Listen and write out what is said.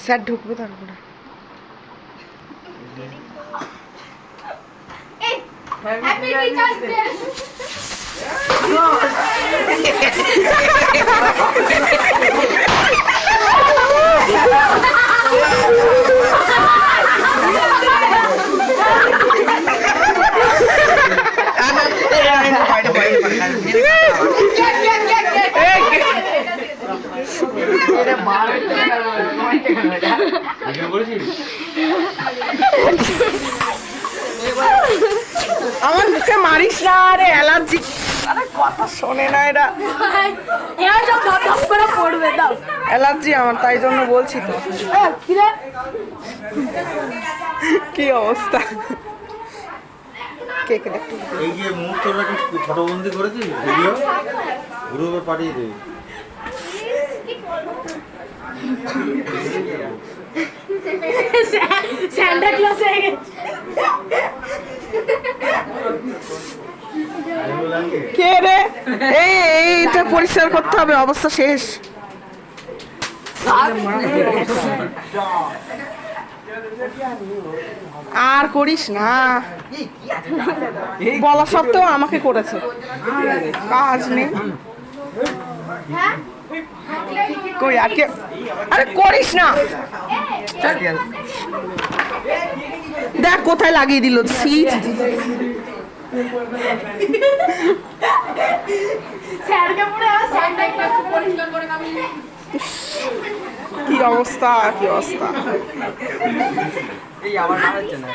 Sir ঢুকবে তারপরে। আমার মুখে মারিস না, আরে অ্যালার্জি। আরে কথা শোনে না এরা, অ্যালার্জি আমার, তাই জন্য বলছি তো। কি অবস্থা, কে কে দেখতে এই যে মুহূর্তটা কি ফটোবন্দি করেছিস ভিডিও গ্রুপে পাঠিয়ে দিবি। স্যান্টা ক্লজ হয়ে গেছে। কে রে? এইটা পরিষ্কার করতে হবে, অবস্থা শেষ। আর করিস না, বলা সত্ত্বেও আমাকে করেছে, কাজ নেই। কই আর কে? আরে করিস না, দেখ কোথায় লাগিয়ে দিল। কি অবস্থা, কি অবস্থা। এই আবার না হচ্ছে না।